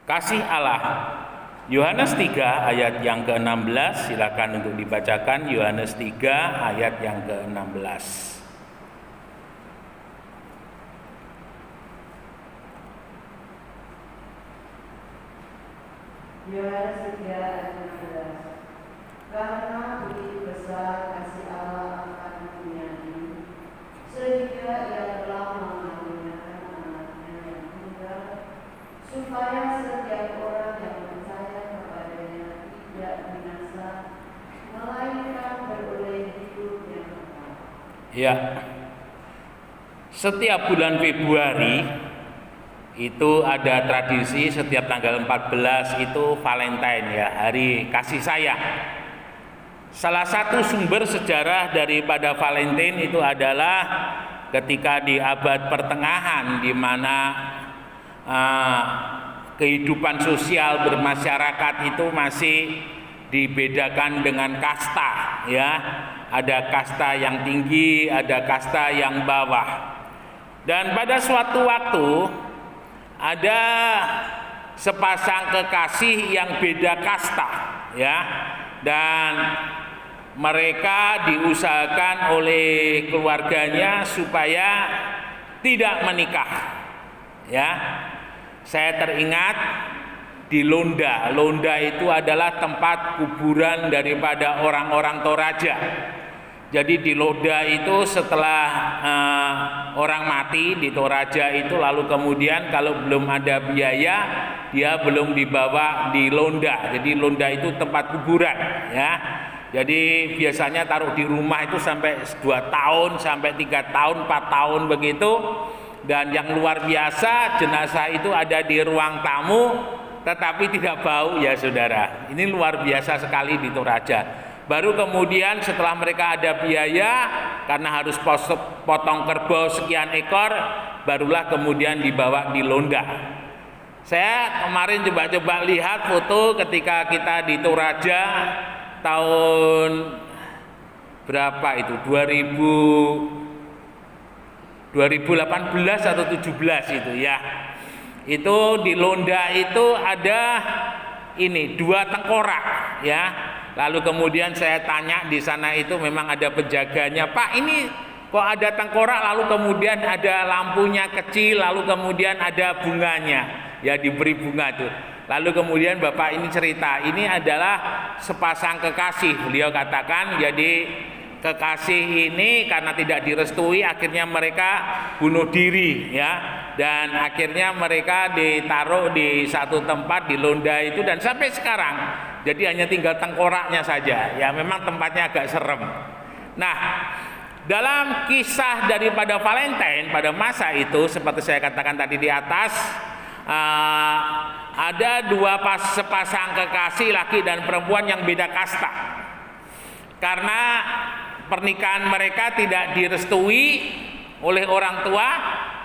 Kasih Allah. Yohanes 3 ayat yang ke-16, silakan untuk dibacakan. Yohanes 3 ayat yang ke-16. Yohanes 3 ayat 16. Karena begitu besar kasih Allah akan dunia ini, sehingga Ia telah mengaruniakan anaknya yang tunggal, supaya setiap orang yang percaya kepadanya tidak binasa, melainkan beroleh hidup yang kekal. Ya. Setiap bulan Februari itu ada tradisi setiap tanggal 14 itu Valentine, ya, hari kasih sayang. Salah satu sumber sejarah daripada Valentine itu adalah ketika di abad pertengahan, di mana kehidupan sosial bermasyarakat itu masih dibedakan dengan kasta, ya. Ada kasta yang tinggi, ada kasta yang bawah. Dan pada suatu waktu ada sepasang kekasih yang beda kasta, ya. Dan mereka diusahakan oleh keluarganya supaya tidak menikah, ya. Saya teringat di Londa. Londa itu adalah tempat kuburan daripada orang-orang Toraja. Jadi di Londa itu setelah orang mati di Toraja itu, lalu kemudian kalau belum ada biaya dia belum dibawa di Londa. Jadi Londa itu tempat kuburan, ya. Jadi biasanya taruh di rumah itu sampai 2 tahun, sampai 3 tahun, 4 tahun begitu. Dan yang luar biasa, jenazah itu ada di ruang tamu tetapi tidak bau, ya saudara. Ini luar biasa sekali di Toraja. Baru kemudian setelah mereka ada biaya karena harus potong kerbau sekian ekor, barulah kemudian dibawa di Londa. Saya kemarin coba-coba lihat foto ketika kita di Toraja tahun berapa itu, 2018 atau 17 itu, ya. Itu di Londa itu ada ini 2 tengkorak, ya. Lalu kemudian saya tanya di sana itu memang ada penjaganya, Pak, ini kok ada tengkorak, lalu kemudian ada lampunya kecil, lalu kemudian ada bunganya, ya, diberi bunga tuh. Lalu kemudian Bapak ini cerita, ini adalah sepasang kekasih. Beliau katakan, jadi kekasih ini karena tidak direstui akhirnya mereka bunuh diri, ya. Dan akhirnya mereka ditaruh di satu tempat di Londa itu, dan sampai sekarang jadi hanya tinggal tengkoraknya saja, ya. Memang tempatnya agak serem. Nah, dalam kisah daripada Valentine pada masa itu, seperti saya katakan tadi di atas, ada sepasang kekasih laki dan perempuan yang beda kasta. Karena pernikahan mereka tidak direstui oleh orang tua,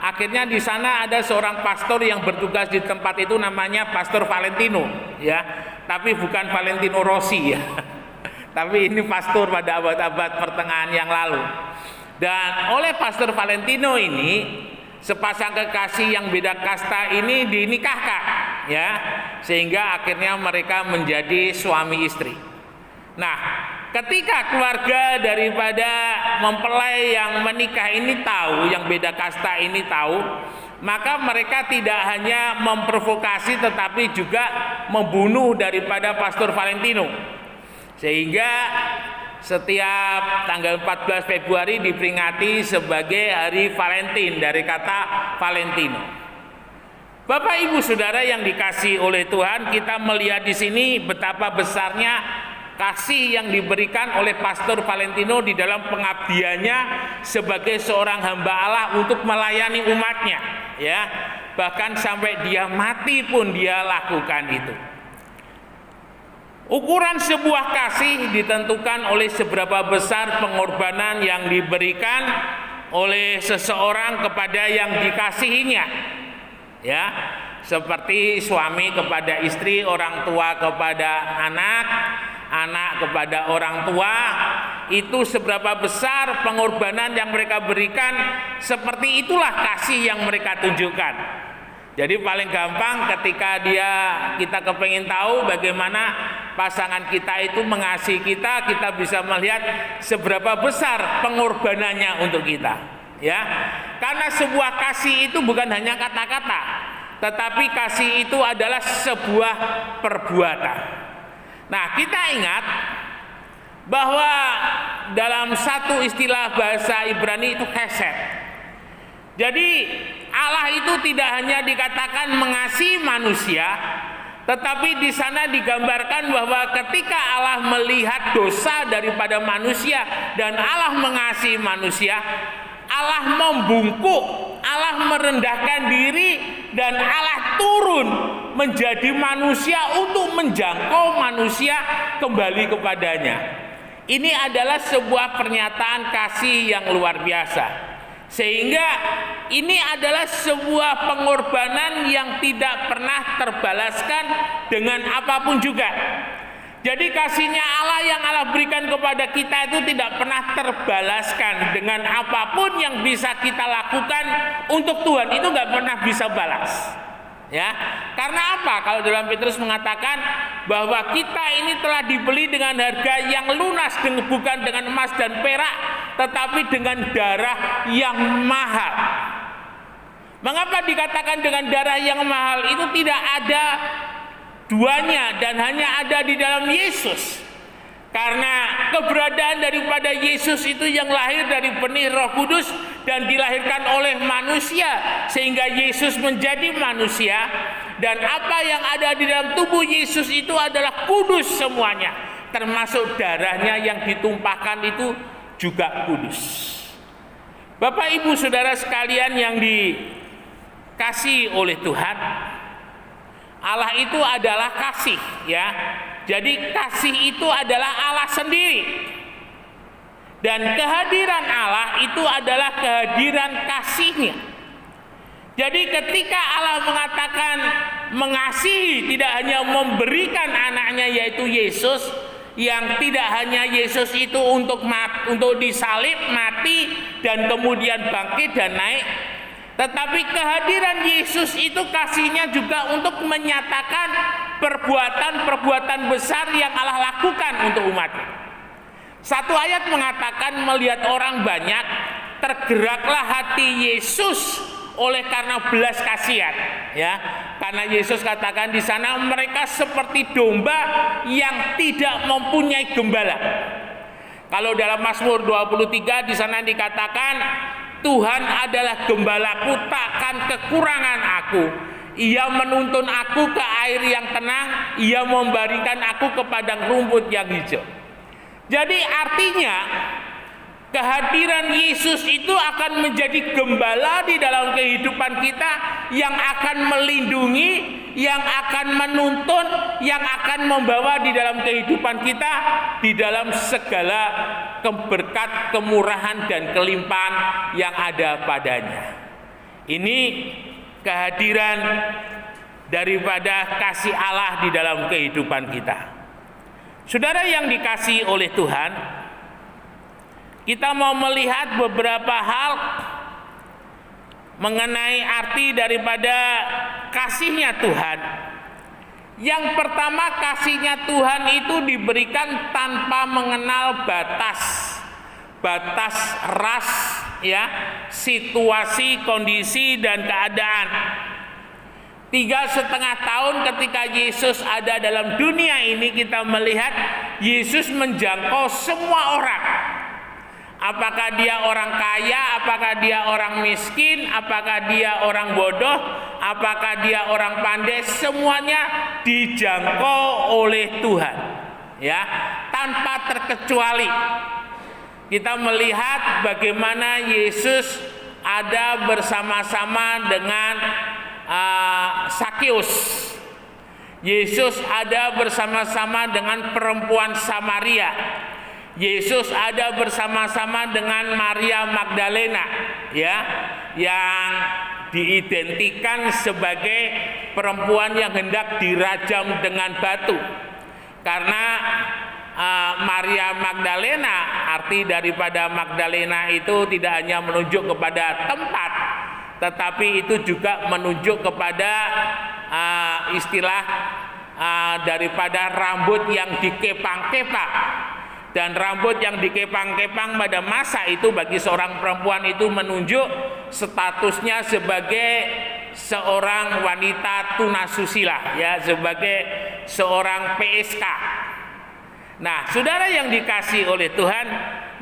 akhirnya di sana ada seorang pastor yang bertugas di tempat itu, namanya Pastor Valentino, ya. Tapi bukan Valentino Rossi, ya. Tapi ini pastor pada abad-abad pertengahan yang lalu. Dan oleh Pastor Valentino ini, sepasang kekasih yang beda kasta ini dinikahkan, ya. Sehingga akhirnya mereka menjadi suami istri. Nah, ketika keluarga daripada mempelai yang menikah ini tahu, yang beda kasta ini tahu, maka mereka tidak hanya memprovokasi tetapi juga membunuh daripada Pastor Valentino. Sehingga setiap tanggal 14 Februari diperingati sebagai hari Valentine, dari kata Valentino. Bapak Ibu Saudara yang dikasihi oleh Tuhan, kita melihat di sini betapa besarnya kasih yang diberikan oleh Pastor Valentino di dalam pengabdiannya sebagai seorang hamba Allah untuk melayani umatnya, ya. Bahkan sampai dia mati pun dia lakukan itu. Ukuran sebuah kasih ditentukan oleh seberapa besar pengorbanan yang diberikan oleh seseorang kepada yang dikasihinya, ya. Seperti suami kepada istri, orang tua kepada anak, anak kepada orang tua, itu seberapa besar pengorbanan yang mereka berikan, seperti itulah kasih yang mereka tunjukkan. Jadi paling gampang ketika kita kepingin tahu bagaimana pasangan kita itu mengasihi kita, kita bisa melihat seberapa besar pengorbanannya untuk kita, ya. Karena sebuah kasih itu bukan hanya kata-kata, tetapi kasih itu adalah sebuah perbuatan. Nah, kita ingat bahwa dalam satu istilah bahasa Ibrani itu chesed. Jadi Allah itu tidak hanya dikatakan mengasihi manusia, tetapi di sana digambarkan bahwa ketika Allah melihat dosa daripada manusia dan Allah mengasihi manusia, Allah membungkuk, Allah merendahkan diri, dan Allah turun menjadi manusia untuk menjangkau manusia kembali kepadanya. Ini adalah sebuah pernyataan kasih yang luar biasa. Sehingga ini adalah sebuah pengorbanan yang tidak pernah terbalaskan dengan apapun juga. Jadi kasihnya Allah yang Allah berikan kepada kita itu tidak pernah terbalaskan dengan apapun yang bisa kita lakukan untuk Tuhan, itu nggak pernah bisa balas. Ya, karena apa? Kalau dalam Petrus mengatakan bahwa kita ini telah dibeli dengan harga yang lunas, bukan dengan emas dan perak, tetapi dengan darah yang mahal. Mengapa dikatakan dengan darah yang mahal? Itu tidak ada duanya dan hanya ada di dalam Yesus. Karena keberadaan daripada Yesus itu yang lahir dari benih Roh Kudus dan dilahirkan oleh manusia, sehingga Yesus menjadi manusia, dan apa yang ada di dalam tubuh Yesus itu adalah kudus semuanya, termasuk darahnya yang ditumpahkan itu juga kudus. Bapak Ibu Saudara sekalian yang dikasihi oleh Tuhan, Allah itu adalah kasih, ya. Jadi kasih itu adalah Allah sendiri. Dan kehadiran Allah itu adalah kehadiran kasihnya. Jadi ketika Allah mengatakan mengasihi, tidak hanya memberikan anaknya yaitu Yesus, yang tidak hanya Yesus itu untuk disalib, mati, dan kemudian bangkit dan naik, tetapi kehadiran Yesus itu kasihnya juga untuk menyatakan perbuatan-perbuatan besar yang Allah lakukan untuk umatnya. Satu ayat mengatakan melihat orang banyak, tergeraklah hati Yesus oleh karena belas kasihan, ya. Karena Yesus katakan di sana mereka seperti domba yang tidak mempunyai gembala. Kalau dalam Mazmur 23 di sana dikatakan Tuhan adalah gembalaku, takkan kekurangan aku. Ia menuntun aku ke air yang tenang, ia membaringkan aku ke padang rumput yang hijau. Jadi artinya kehadiran Yesus itu akan menjadi gembala di dalam kehidupan kita, yang akan melindungi, yang akan menuntun, yang akan membawa di dalam kehidupan kita di dalam segala berkat, kemurahan, dan kelimpahan yang ada padanya. Ini kehadiran daripada kasih Allah di dalam kehidupan kita. Saudara yang dikasihi oleh Tuhan, kita mau melihat beberapa hal mengenai arti daripada kasihnya Tuhan. Yang pertama, kasihnya Tuhan itu diberikan tanpa mengenal batas ras, ya, situasi, kondisi, dan keadaan. 3,5 tahun ketika Yesus ada dalam dunia ini, kita melihat Yesus menjangkau semua orang. Apakah dia orang kaya, apakah dia orang miskin, apakah dia orang bodoh, apakah dia orang pandai, semuanya dijangkau oleh Tuhan, ya, tanpa terkecuali. Kita melihat bagaimana Yesus ada bersama-sama dengan Sakeus. Yesus ada bersama-sama dengan perempuan Samaria. Yesus ada bersama-sama dengan Maria Magdalena, ya, yang diidentikan sebagai perempuan yang hendak dirajam dengan batu. Karena Maria Magdalena, arti daripada Magdalena itu tidak hanya menunjuk kepada tempat, tetapi itu juga menunjuk kepada istilah daripada rambut yang dikepang-kepang. Dan rambut yang dikepang-kepang pada masa itu bagi seorang perempuan itu menunjuk statusnya sebagai seorang wanita tunasusila, ya, sebagai seorang PSK. Nah, saudara yang dikasihi oleh Tuhan,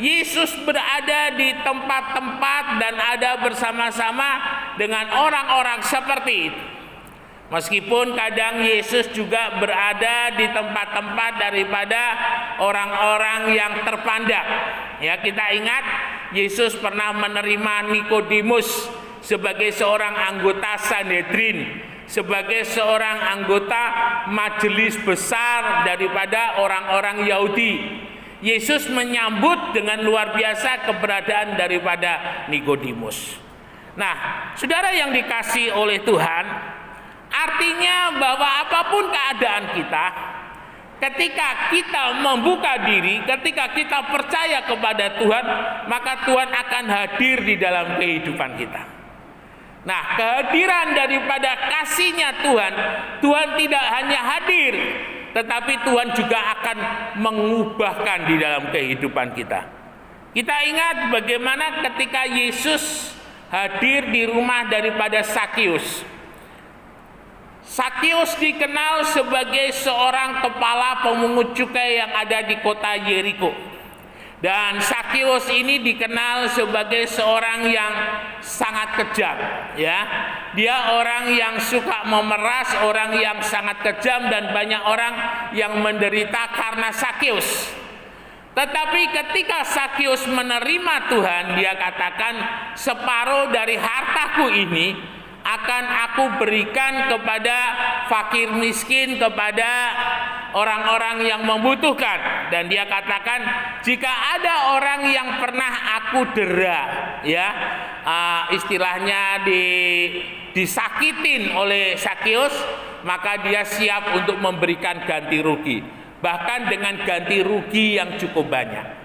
Yesus berada di tempat-tempat dan ada bersama-sama dengan orang-orang seperti itu. Meskipun kadang Yesus juga berada di tempat-tempat daripada orang-orang yang terpandang. Ya, kita ingat Yesus pernah menerima Nikodemus sebagai seorang anggota Sanhedrin, sebagai seorang anggota majelis besar daripada orang-orang Yahudi. Yesus menyambut dengan luar biasa keberadaan daripada Nikodemus. Nah, saudara yang dikasihi oleh Tuhan, artinya bahwa apapun keadaan kita, ketika kita membuka diri, ketika kita percaya kepada Tuhan, maka Tuhan akan hadir di dalam kehidupan kita. Nah, kehadiran daripada kasih-Nya Tuhan, Tuhan tidak hanya hadir, tetapi Tuhan juga akan mengubahkan di dalam kehidupan kita. Kita ingat bagaimana ketika Yesus hadir di rumah daripada Sakeus. Sakeus dikenal sebagai seorang kepala pemungut cukai yang ada di kota Yeriko. Dan Sakeus ini dikenal sebagai seorang yang sangat kejam, ya. Dia orang yang suka memeras, orang yang sangat kejam, dan banyak orang yang menderita karena Sakeus. Tetapi ketika Sakeus menerima Tuhan, dia katakan, separuh dari hartaku ini akan aku berikan kepada fakir miskin, kepada orang-orang yang membutuhkan. Dan dia katakan, jika ada orang yang pernah aku dera, ya, istilahnya disakitin oleh Sakeus, maka dia siap untuk memberikan ganti rugi, bahkan dengan ganti rugi yang cukup banyak.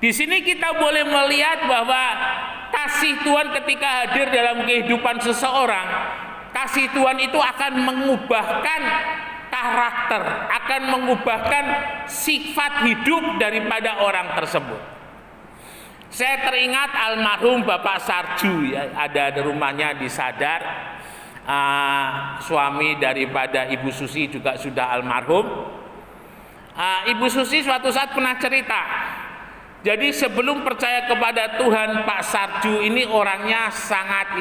Di sini kita boleh melihat bahwa kasih Tuhan ketika hadir dalam kehidupan seseorang, kasih Tuhan itu akan mengubahkan karakter, akan mengubahkan sifat hidup daripada orang tersebut. Saya teringat almarhum Bapak Sarju, ya, ada di rumahnya di Sadar. Suami daripada Ibu Susi juga sudah almarhum. Ibu Susi suatu saat pernah cerita. Jadi sebelum percaya kepada Tuhan, Pak Sarju ini orangnya sangat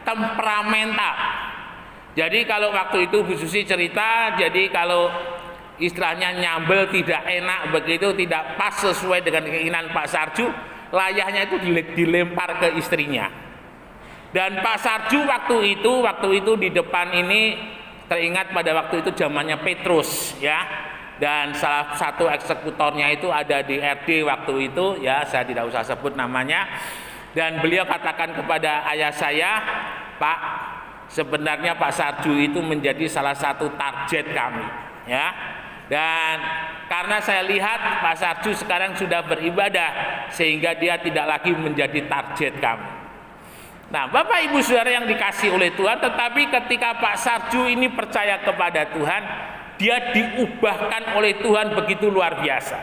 temperamental. Jadi kalau waktu itu Bu Susi cerita, jadi kalau istilahnya nyambel tidak enak begitu, tidak pas sesuai dengan keinginan Pak Sarju, layahnya itu dilempar ke istrinya. Dan Pak Sarju waktu itu di depan ini, teringat pada waktu itu zamannya Petrus, ya. Dan salah satu eksekutornya itu ada di RD waktu itu, ya, saya tidak usah sebut namanya. Dan beliau katakan kepada ayah saya, Pak, sebenarnya Pak Sarju itu menjadi salah satu target kami, ya. Dan karena saya lihat Pak Sarju sekarang sudah beribadah, sehingga dia tidak lagi menjadi target kami. Nah, Bapak Ibu Saudara yang dikasihi oleh Tuhan, tetapi ketika Pak Sarju ini percaya kepada Tuhan, dia diubahkan oleh Tuhan begitu luar biasa.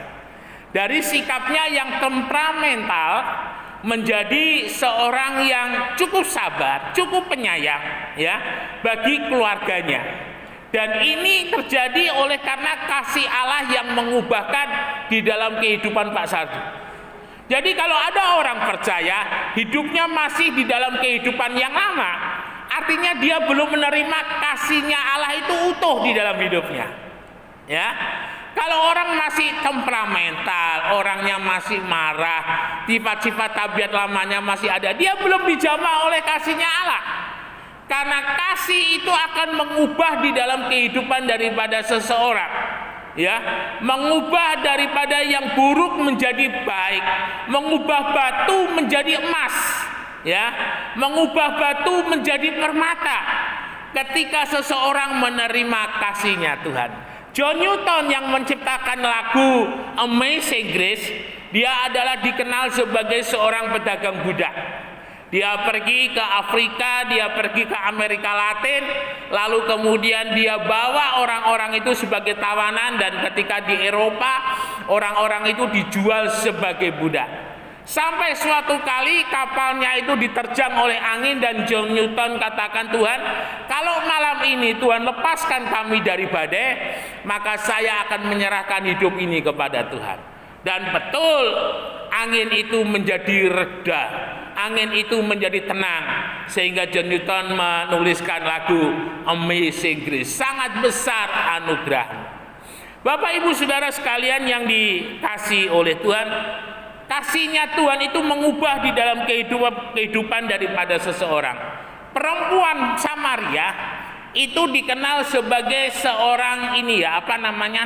Dari sikapnya yang temperamental menjadi seorang yang cukup sabar, cukup penyayang, ya, bagi keluarganya. Dan ini terjadi oleh karena kasih Allah yang mengubahkan di dalam kehidupan Pak Sarju. Jadi kalau ada orang percaya hidupnya masih di dalam kehidupan yang lama, artinya dia belum menerima kasih-Nya Allah itu utuh di dalam hidupnya. Ya. Kalau orang masih temperamental, orangnya masih marah, sifat-sifat tabiat lamanya masih ada, dia belum dijamah oleh kasih-Nya Allah. Karena kasih itu akan mengubah di dalam kehidupan daripada seseorang. Ya, mengubah daripada yang buruk menjadi baik, mengubah batu menjadi emas, ya, mengubah batu menjadi permata ketika seseorang menerima kasih-Nya Tuhan. John Newton yang menciptakan lagu Amazing Grace, dia adalah dikenal sebagai seorang pedagang budak. Dia pergi ke Afrika, dia pergi ke Amerika Latin, lalu kemudian dia bawa orang-orang itu sebagai tawanan, dan ketika di Eropa, orang-orang itu dijual sebagai budak. Sampai suatu kali kapalnya itu diterjang oleh angin, dan John Newton katakan, Tuhan, kalau malam ini Tuhan lepaskan kami dari badai, maka saya akan menyerahkan hidup ini kepada Tuhan. Dan betul, angin itu menjadi reda, angin itu menjadi tenang, sehingga John Newton menuliskan lagu Amazing Grace, sangat besar anugerah. Bapak Ibu Saudara sekalian yang dikasihi oleh Tuhan, kasihnya Tuhan itu mengubah di dalam kehidupan daripada seseorang. Perempuan Samaria itu dikenal sebagai seorang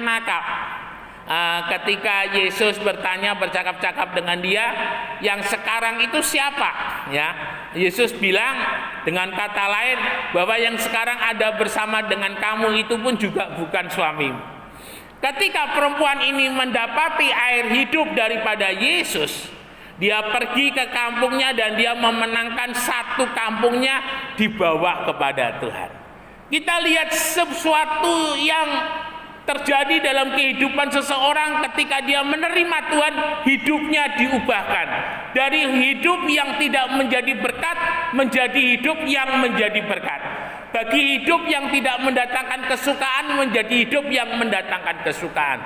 nakal. Ketika Yesus bercakap-cakap dengan dia, yang sekarang itu siapa? Ya, Yesus bilang dengan kata lain bahwa yang sekarang ada bersama dengan kamu itu pun juga bukan suamimu. Ketika perempuan ini mendapati air hidup daripada Yesus, dia pergi ke kampungnya dan dia memenangkan satu kampungnya dibawa kepada Tuhan. Kita lihat sesuatu yang terjadi dalam kehidupan seseorang ketika dia menerima Tuhan, hidupnya diubahkan. Dari hidup yang tidak menjadi berkat, menjadi hidup yang menjadi berkat. Bagi hidup yang tidak mendatangkan kesukaan, menjadi hidup yang mendatangkan kesukaan.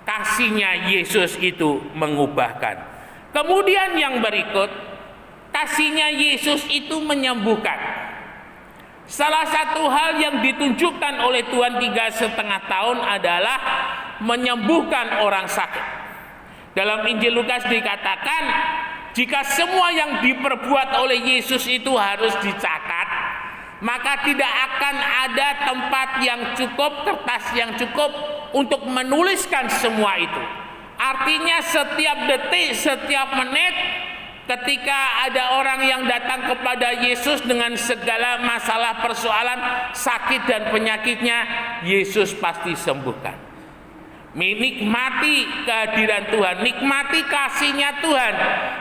Kasihnya Yesus itu mengubahkan. Kemudian yang berikut, kasihnya Yesus itu menyembuhkan. Salah satu hal yang ditunjukkan oleh Tuhan 3,5 tahun adalah menyembuhkan orang sakit. Dalam Injil Lukas dikatakan, jika semua yang diperbuat oleh Yesus itu harus dicatat, maka tidak akan ada tempat yang cukup, kertas yang cukup untuk menuliskan semua itu. Artinya setiap detik, setiap menit, ketika ada orang yang datang kepada Yesus dengan segala masalah, persoalan, sakit dan penyakitnya, Yesus pasti sembuhkan. Nikmati kehadiran Tuhan, nikmati kasihnya Tuhan,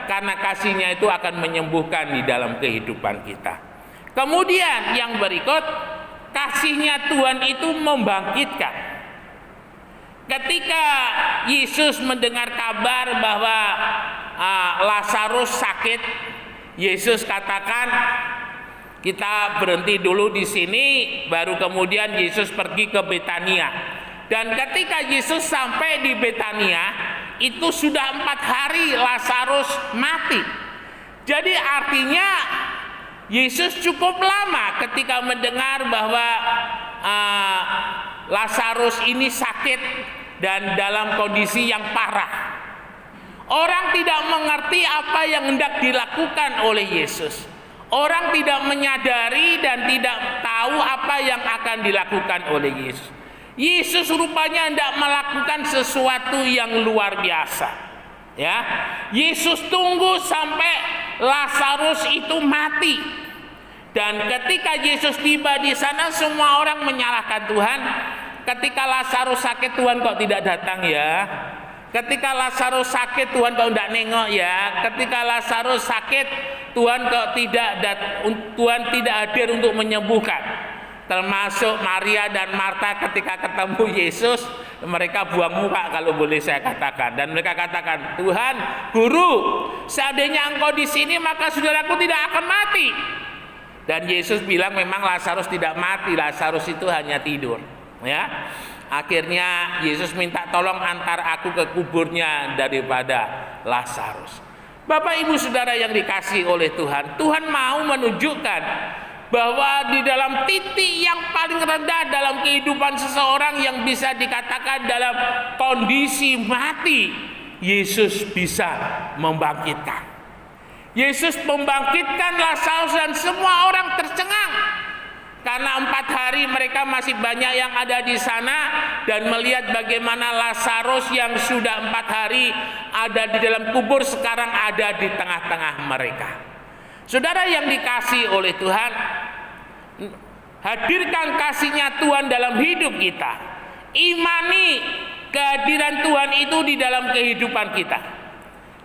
karena kasihnya itu akan menyembuhkan di dalam kehidupan kita. Kemudian yang berikut, kasihnya Tuhan itu membangkitkan. Ketika Yesus mendengar kabar bahwa Lazarus sakit, Yesus katakan, kita berhenti dulu di sini, baru kemudian Yesus pergi ke Betania. Dan ketika Yesus sampai di Betania, itu sudah 4 hari Lazarus mati. Jadi artinya Yesus cukup lama ketika mendengar bahwa Lazarus ini sakit dan dalam kondisi yang parah. Orang tidak mengerti apa yang hendak dilakukan oleh Yesus. Orang tidak menyadari dan tidak tahu apa yang akan dilakukan oleh Yesus. Yesus rupanya hendak melakukan sesuatu yang luar biasa. Ya, Yesus tunggu sampai Lazarus itu mati. Dan ketika Yesus tiba di sana, semua orang menyalahkan Tuhan. Ketika Lazarus sakit, Tuhan kok tidak datang ya? Ketika Lazarus sakit, Tuhan kok tidak nengok ya? Ketika Lazarus sakit, Tuhan kok Tuhan tidak hadir untuk menyembuhkan. Termasuk Maria dan Marta ketika ketemu Yesus, mereka buang muka kalau boleh saya katakan. Dan mereka katakan, Tuhan, Guru, seandainya Engkau di sini maka saudaraku tidak akan mati. Dan Yesus bilang memang Lazarus tidak mati, Lazarus itu hanya tidur. Ya, akhirnya Yesus minta tolong antar aku ke kuburnya daripada Lazarus. Bapak Ibu Saudara yang dikasihi oleh Tuhan, Tuhan mau menunjukkan bahwa di dalam titik yang paling rendah dalam kehidupan seseorang yang bisa dikatakan dalam kondisi mati, Yesus bisa membangkitkan. Yesus membangkitkan Lazarus dan semua orang tercengang. Karena 4 hari mereka masih banyak yang ada di sana dan melihat bagaimana Lazarus yang sudah 4 hari ada di dalam kubur sekarang ada di tengah-tengah mereka. Saudara yang dikasihi oleh Tuhan, hadirkan kasihnya Tuhan dalam hidup kita. Imani kehadiran Tuhan itu di dalam kehidupan kita.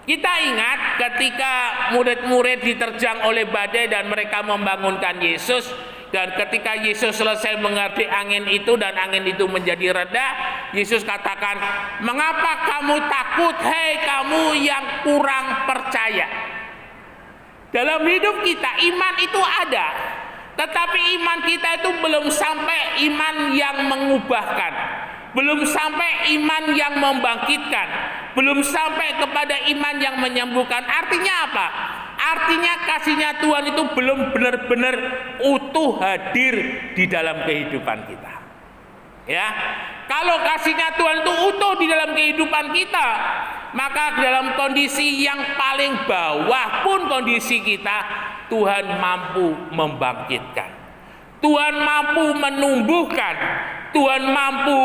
Kita ingat ketika murid-murid diterjang oleh badai dan mereka membangunkan Yesus, dan ketika Yesus selesai mengerti angin itu dan angin itu menjadi reda, Yesus katakan, "Mengapa kamu takut, hei kamu yang kurang percaya?" Dalam hidup kita iman itu ada, tetapi iman kita itu belum sampai iman yang mengubahkan, belum sampai iman yang membangkitkan, belum sampai kepada iman yang menyembuhkan. Artinya apa? Artinya kasihnya Tuhan itu belum benar-benar utuh hadir di dalam kehidupan kita. Ya, kalau kasihnya Tuhan itu utuh di dalam kehidupan kita, maka dalam kondisi yang paling bawah pun kondisi kita, Tuhan mampu membangkitkan, Tuhan mampu menumbuhkan, Tuhan mampu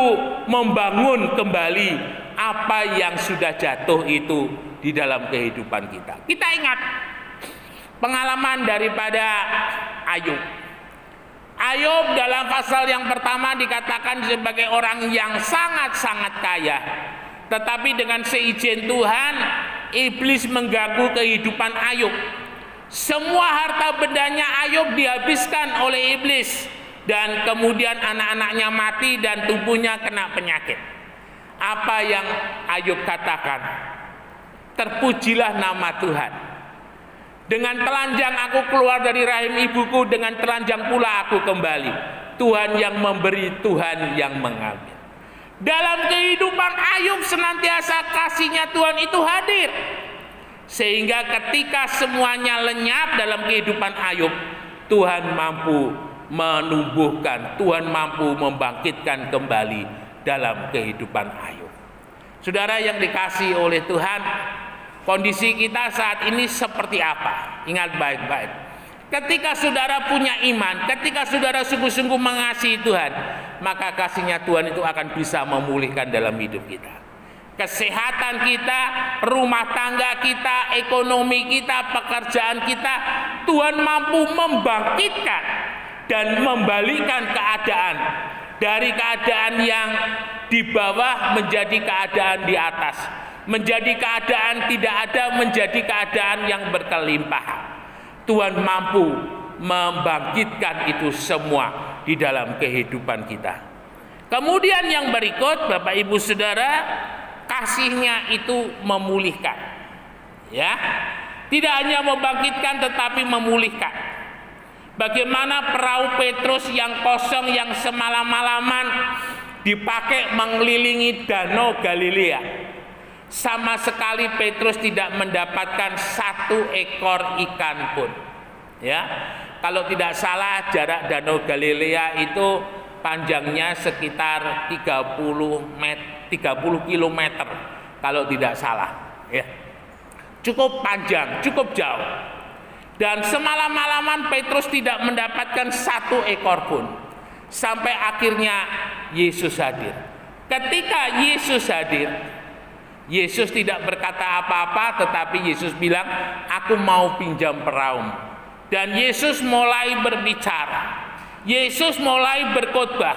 membangun kembali apa yang sudah jatuh itu di dalam kehidupan kita. Kita ingat pengalaman daripada Ayub. Ayub dalam pasal yang pertama dikatakan sebagai orang yang sangat-sangat kaya. Tetapi dengan seizin Tuhan, iblis mengganggu kehidupan Ayub. Semua harta bendanya Ayub dihabiskan oleh iblis. Dan kemudian anak-anaknya mati dan tubuhnya kena penyakit. Apa yang Ayub katakan? Terpujilah nama Tuhan. Dengan telanjang aku keluar dari rahim ibuku, dengan telanjang pula aku kembali. Tuhan yang memberi, Tuhan yang mengambil. Dalam kehidupan Ayub senantiasa kasihnya Tuhan itu hadir. Sehingga ketika semuanya lenyap dalam kehidupan Ayub, Tuhan mampu menumbuhkan, Tuhan mampu membangkitkan kembali dalam kehidupan Ayub. Saudara yang dikasihi oleh Tuhan, kondisi kita saat ini seperti apa? Ingat baik-baik. Ketika saudara punya iman, ketika saudara sungguh-sungguh mengasihi Tuhan, maka kasihnya Tuhan itu akan bisa memulihkan dalam hidup kita. Kesehatan kita, rumah tangga kita, ekonomi kita, pekerjaan kita, Tuhan mampu membangkitkan dan membalikan keadaan dari keadaan yang di bawah menjadi keadaan di atas, menjadi keadaan tidak ada menjadi keadaan yang berkelimpahan. Tuhan mampu membangkitkan itu semua di dalam kehidupan kita. Kemudian yang berikut, Bapak Ibu Saudara, kasihnya itu memulihkan. Ya, tidak hanya membangkitkan tetapi memulihkan. Bagaimana perahu Petrus yang kosong yang semalam-malaman dipakai mengelilingi danau Galilea. Sama sekali Petrus tidak mendapatkan satu ekor ikan pun. Ya, kalau tidak salah jarak danau Galilea itu panjangnya sekitar 30 kilometer kalau tidak salah. Ya, cukup panjang, cukup jauh. Dan semalam-malaman Petrus tidak mendapatkan satu ekor pun. Sampai akhirnya Yesus hadir. Ketika Yesus hadir, Yesus tidak berkata apa-apa, tetapi Yesus bilang, "Aku mau pinjam perahumu." Dan Yesus mulai berbicara. Yesus mulai berkhotbah.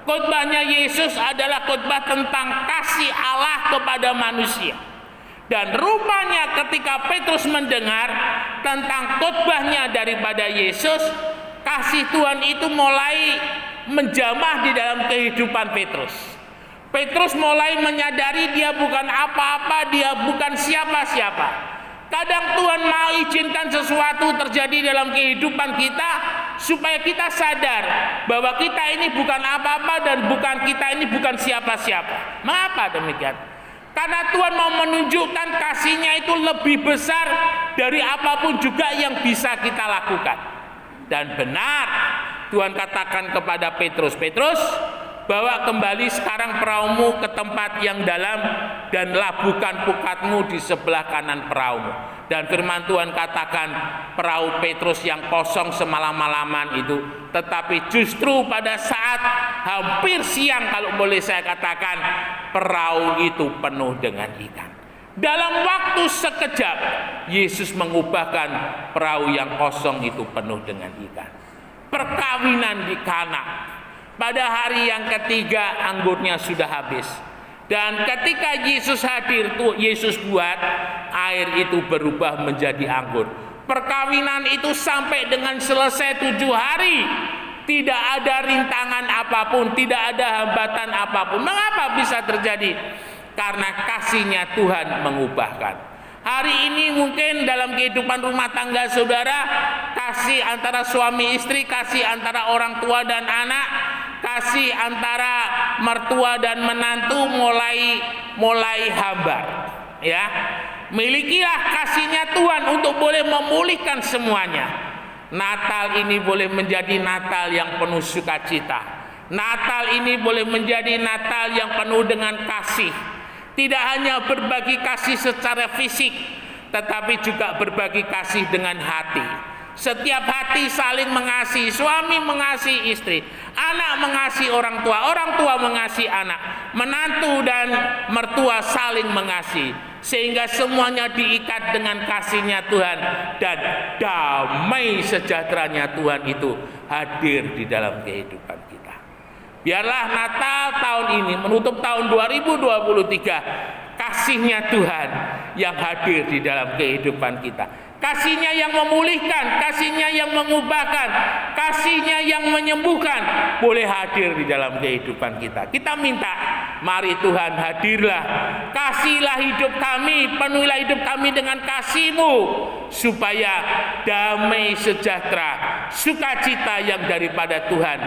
Khotbahnya Yesus adalah khotbah tentang kasih Allah kepada manusia. Dan rupanya ketika Petrus mendengar tentang khotbahnya daripada Yesus, kasih Tuhan itu mulai menjamah di dalam kehidupan Petrus. Petrus mulai menyadari dia bukan apa-apa, dia bukan siapa-siapa. Kadang Tuhan mau izinkan sesuatu terjadi dalam kehidupan kita supaya kita sadar bahwa kita ini bukan apa-apa dan kita ini bukan siapa-siapa. Mengapa demikian? Karena Tuhan mau menunjukkan kasihnya itu lebih besar dari apapun juga yang bisa kita lakukan. Dan benar Tuhan katakan kepada Petrus, "Petrus, bawa kembali sekarang perahumu ke tempat yang dalam dan labuhkan pukatmu di sebelah kanan perahumu." Dan firman Tuhan katakan perahu Petrus yang kosong semalam-malaman itu, tetapi justru pada saat hampir siang kalau boleh saya katakan, perahu itu penuh dengan ikan. Dalam waktu sekejap Yesus mengubahkan perahu yang kosong itu penuh dengan ikan. Perkawinan di Kana. Pada hari yang ketiga anggurnya sudah habis. Dan ketika Yesus hadir, tuh Yesus buat air itu berubah menjadi anggur. Perkawinan itu sampai dengan selesai 7 hari. Tidak ada rintangan apapun, tidak ada hambatan apapun. Mengapa bisa terjadi? Karena kasih-Nya Tuhan mengubahkan. Hari ini mungkin dalam kehidupan rumah tangga saudara, kasih antara suami istri, kasih antara orang tua dan anak, kasih antara mertua dan menantu mulai hambar, ya. Milikilah kasih-Nya Tuhan untuk boleh memulihkan semuanya. Natal ini boleh menjadi Natal yang penuh sukacita. Natal ini boleh menjadi Natal yang penuh dengan kasih. Tidak hanya berbagi kasih secara fisik, tetapi juga berbagi kasih dengan hati. Setiap hati saling mengasihi, suami mengasihi istri, anak mengasihi orang tua mengasihi anak, menantu dan mertua saling mengasihi, sehingga semuanya diikat dengan kasih-Nya Tuhan, dan damai sejahteranya Tuhan itu hadir di dalam kehidupan kita. Biarlah Natal tahun ini menutup tahun 2023, kasih-Nya Tuhan yang hadir di dalam kehidupan kita. Kasih-Nya yang memulihkan, kasih-Nya yang mengubahkan, kasih-Nya yang menyembuhkan boleh hadir di dalam kehidupan kita. Kita minta, mari Tuhan hadirlah, kasihlah hidup kami, penuhilah hidup kami dengan kasih-Mu, supaya damai sejahtera, sukacita yang daripada Tuhan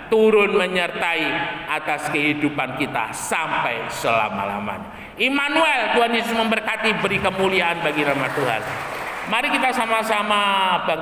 turun menyertai atas kehidupan kita sampai selama-lamanya. Immanuel, Tuhan Yesus memberkati, beri kemuliaan bagi nama Tuhan. Mari kita sama-sama bangkit.